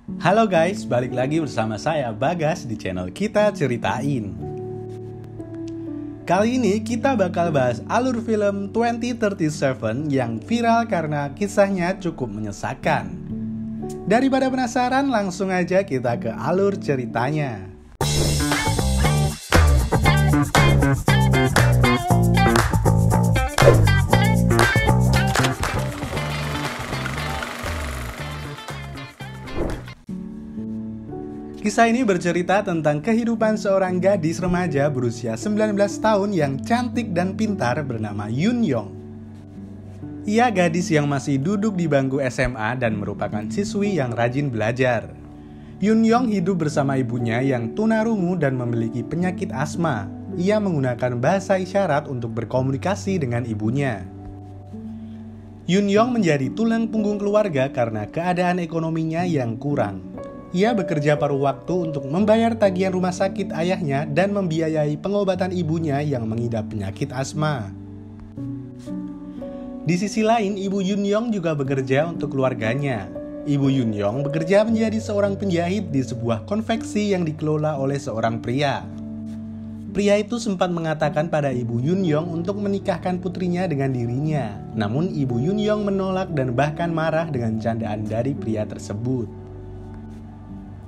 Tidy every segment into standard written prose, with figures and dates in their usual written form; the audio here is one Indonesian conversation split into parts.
Halo guys, balik lagi bersama saya Bagas di channel Kita Ceritain. Kali ini kita bakal bahas alur film 2037 yang viral karena kisahnya cukup menyesakan. Daripada penasaran, langsung aja kita ke alur ceritanya. Kisah ini bercerita tentang kehidupan seorang gadis remaja berusia 19 tahun yang cantik dan pintar bernama Yoon Young. Ia gadis yang masih duduk di bangku SMA dan merupakan siswi yang rajin belajar. Yoon Young hidup bersama ibunya yang tunarungu dan memiliki penyakit asma. Ia menggunakan bahasa isyarat untuk berkomunikasi dengan ibunya. Yoon Young menjadi tulang punggung keluarga karena keadaan ekonominya yang kurang. Ia bekerja paruh waktu untuk membayar tagihan rumah sakit ayahnya dan membiayai pengobatan ibunya yang mengidap penyakit asma. Di sisi lain, ibu Yoon Young juga bekerja untuk keluarganya. Ibu Yoon Young bekerja menjadi seorang penjahit di sebuah konveksi yang dikelola oleh seorang pria. Pria itu sempat mengatakan pada ibu Yoon Young untuk menikahkan putrinya dengan dirinya. Namun ibu Yoon Young menolak dan bahkan marah dengan candaan dari pria tersebut.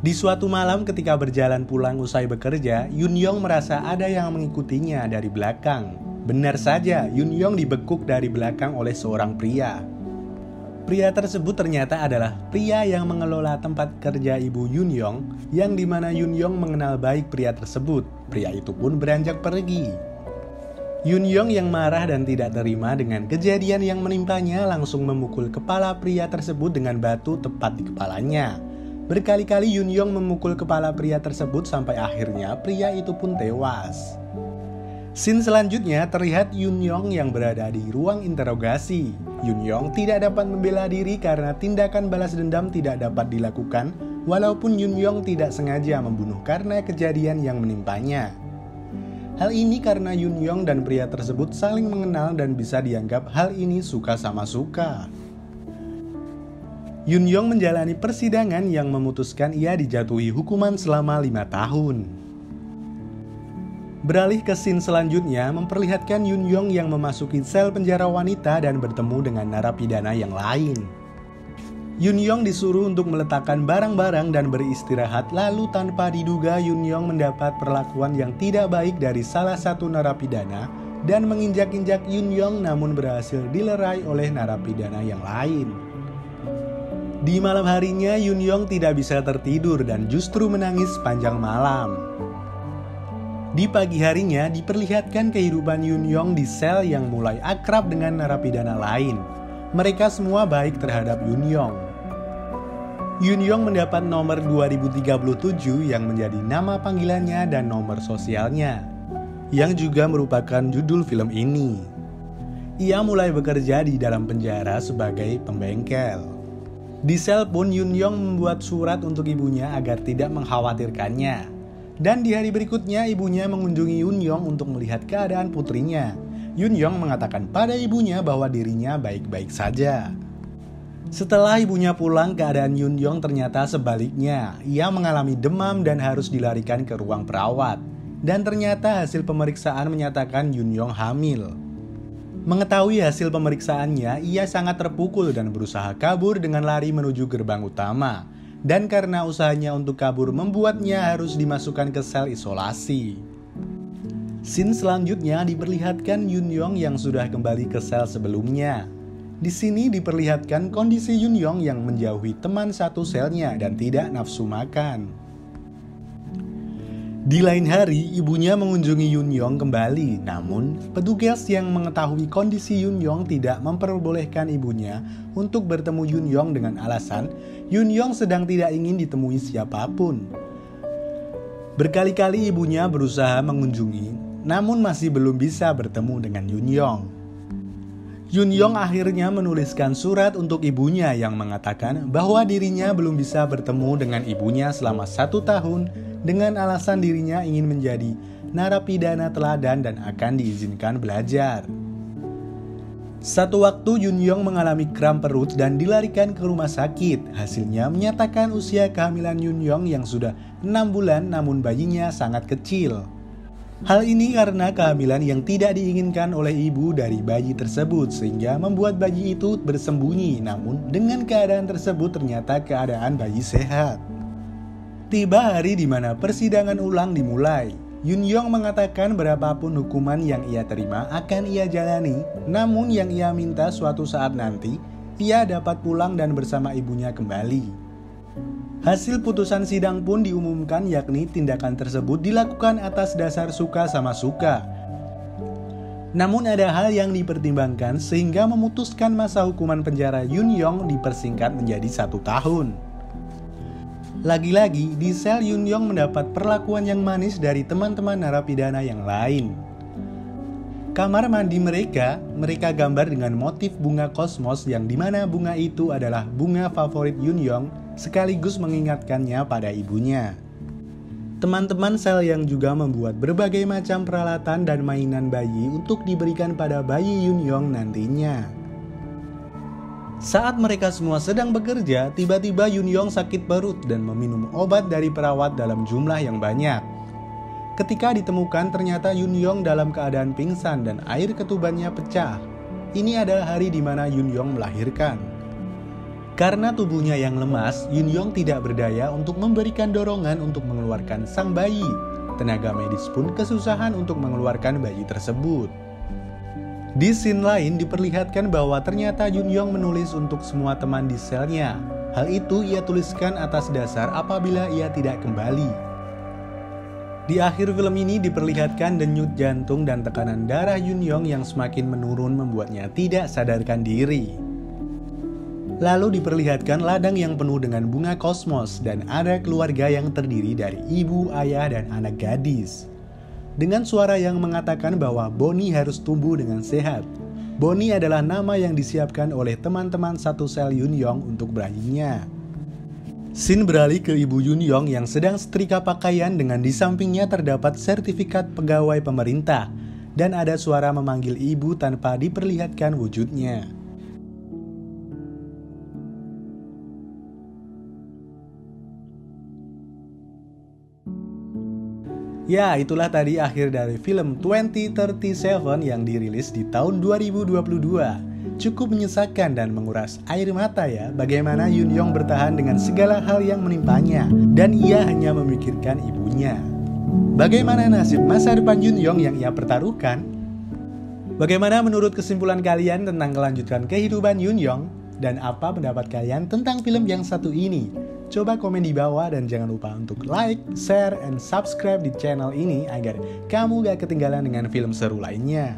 Di suatu malam ketika berjalan pulang usai bekerja, Yoon Young merasa ada yang mengikutinya dari belakang. Benar saja, Yoon Young dibekuk dari belakang oleh seorang pria. Pria tersebut ternyata adalah pria yang mengelola tempat kerja ibu Yoon Young, yang dimana Yoon Young mengenal baik pria tersebut. Pria itu pun beranjak pergi. Yoon Young yang marah dan tidak terima dengan kejadian yang menimpanya langsung memukul kepala pria tersebut dengan batu tepat di kepalanya. Berkali-kali Yoon Young memukul kepala pria tersebut sampai akhirnya pria itu pun tewas. Scene selanjutnya terlihat Yoon Young yang berada di ruang interogasi. Yoon Young tidak dapat membela diri karena tindakan balas dendam tidak dapat dilakukan, walaupun Yoon Young tidak sengaja membunuh karena kejadian yang menimpanya. Hal ini karena Yoon Young dan pria tersebut saling mengenal dan bisa dianggap hal ini suka sama suka. Yoon Young menjalani persidangan yang memutuskan ia dijatuhi hukuman selama 5 tahun. Beralih ke scene selanjutnya memperlihatkan Yoon Young yang memasuki sel penjara wanita dan bertemu dengan narapidana yang lain. Yoon Young disuruh untuk meletakkan barang-barang dan beristirahat, lalu tanpa diduga Yoon Young mendapat perlakuan yang tidak baik dari salah satu narapidana dan menginjak-injak Yoon Young namun berhasil dilerai oleh narapidana yang lain. Di malam harinya, Yoon Young tidak bisa tertidur dan justru menangis sepanjang malam. Di pagi harinya, diperlihatkan kehidupan Yoon Young di sel yang mulai akrab dengan narapidana lain. Mereka semua baik terhadap Yoon Young. Yoon Young mendapat nomor 2037 yang menjadi nama panggilannya dan nomor sosialnya, yang juga merupakan judul film ini. Ia mulai bekerja di dalam penjara sebagai pembengkel. Di sel pun Yoon Young membuat surat untuk ibunya agar tidak mengkhawatirkannya. Dan di hari berikutnya ibunya mengunjungi Yoon Young untuk melihat keadaan putrinya. Yoon Young mengatakan pada ibunya bahwa dirinya baik-baik saja. Setelah ibunya pulang, keadaan Yoon Young ternyata sebaliknya. Ia mengalami demam dan harus dilarikan ke ruang perawat. Dan ternyata hasil pemeriksaan menyatakan Yoon Young hamil. Mengetahui hasil pemeriksaannya, ia sangat terpukul dan berusaha kabur dengan lari menuju gerbang utama. Dan karena usahanya untuk kabur membuatnya harus dimasukkan ke sel isolasi. Scene selanjutnya diperlihatkan Yoon Young yang sudah kembali ke sel sebelumnya. Di sini diperlihatkan kondisi Yoon Young yang menjauhi teman satu selnya dan tidak nafsu makan. Di lain hari, ibunya mengunjungi Yoon Young kembali. Namun, petugas yang mengetahui kondisi Yoon Young tidak memperbolehkan ibunya untuk bertemu Yoon Young dengan alasan Yoon Young sedang tidak ingin ditemui siapapun. Berkali-kali ibunya berusaha mengunjungi, namun masih belum bisa bertemu dengan Yoon Young. Yoon Young akhirnya menuliskan surat untuk ibunya yang mengatakan bahwa dirinya belum bisa bertemu dengan ibunya selama 1 tahun dengan alasan dirinya ingin menjadi narapidana teladan dan akan diizinkan belajar. Satu waktu Yun Yong mengalami kram perut dan dilarikan ke rumah sakit. Hasilnya menyatakan usia kehamilan Yun Yong yang sudah 6 bulan namun bayinya sangat kecil. Hal ini karena kehamilan yang tidak diinginkan oleh ibu dari bayi tersebut sehingga membuat bayi itu bersembunyi. Namun dengan keadaan tersebut ternyata keadaan bayi sehat. Tiba hari di mana persidangan ulang dimulai. Yun Yong mengatakan berapapun hukuman yang ia terima akan ia jalani, namun yang ia minta suatu saat nanti, ia dapat pulang dan bersama ibunya kembali. Hasil putusan sidang pun diumumkan, yakni tindakan tersebut dilakukan atas dasar suka sama suka. Namun ada hal yang dipertimbangkan sehingga memutuskan masa hukuman penjara Yun Yong dipersingkat menjadi 1 tahun. Lagi-lagi, di sel Yun Yong mendapat perlakuan yang manis dari teman-teman narapidana yang lain. Kamar mandi mereka gambar dengan motif bunga kosmos yang dimana bunga itu adalah bunga favorit Yun Yong sekaligus mengingatkannya pada ibunya. Teman-teman sel yang juga membuat berbagai macam peralatan dan mainan bayi untuk diberikan pada bayi Yun Yong nantinya. Saat mereka semua sedang bekerja, tiba-tiba Yun Yong sakit perut dan meminum obat dari perawat dalam jumlah yang banyak. Ketika ditemukan, ternyata Yun Yong dalam keadaan pingsan dan air ketubannya pecah. Ini adalah hari di mana Yun Yong melahirkan. Karena tubuhnya yang lemas, Yun Yong tidak berdaya untuk memberikan dorongan untuk mengeluarkan sang bayi. Tenaga medis pun kesusahan untuk mengeluarkan bayi tersebut. Di scene lain diperlihatkan bahwa ternyata Yun Yong menulis untuk semua teman di selnya. Hal itu ia tuliskan atas dasar apabila ia tidak kembali. Di akhir film ini diperlihatkan denyut jantung dan tekanan darah Yun Yong yang semakin menurun membuatnya tidak sadarkan diri. Lalu diperlihatkan ladang yang penuh dengan bunga kosmos dan ada keluarga yang terdiri dari ibu, ayah, dan anak gadis. Dengan suara yang mengatakan bahwa Bonnie harus tumbuh dengan sehat. Bonnie adalah nama yang disiapkan oleh teman-teman satu sel Yun Yong untuk bayinya. Scene beralih ke ibu Yun Yong yang sedang setrika pakaian dengan di sampingnya terdapat sertifikat pegawai pemerintah. Dan ada suara memanggil ibu tanpa diperlihatkan wujudnya. Ya, itulah tadi akhir dari film 2037 yang dirilis di tahun 2022. Cukup menyesakan dan menguras air mata ya, bagaimana Yun Yong bertahan dengan segala hal yang menimpanya, dan ia hanya memikirkan ibunya. Bagaimana nasib masa depan Yun Yong yang ia pertaruhkan? Bagaimana menurut kesimpulan kalian tentang kelanjutan kehidupan Yun Yong? Dan apa pendapat kalian tentang film yang satu ini? Coba komen di bawah dan jangan lupa untuk like, share, and subscribe di channel ini agar kamu gak ketinggalan dengan film seru lainnya.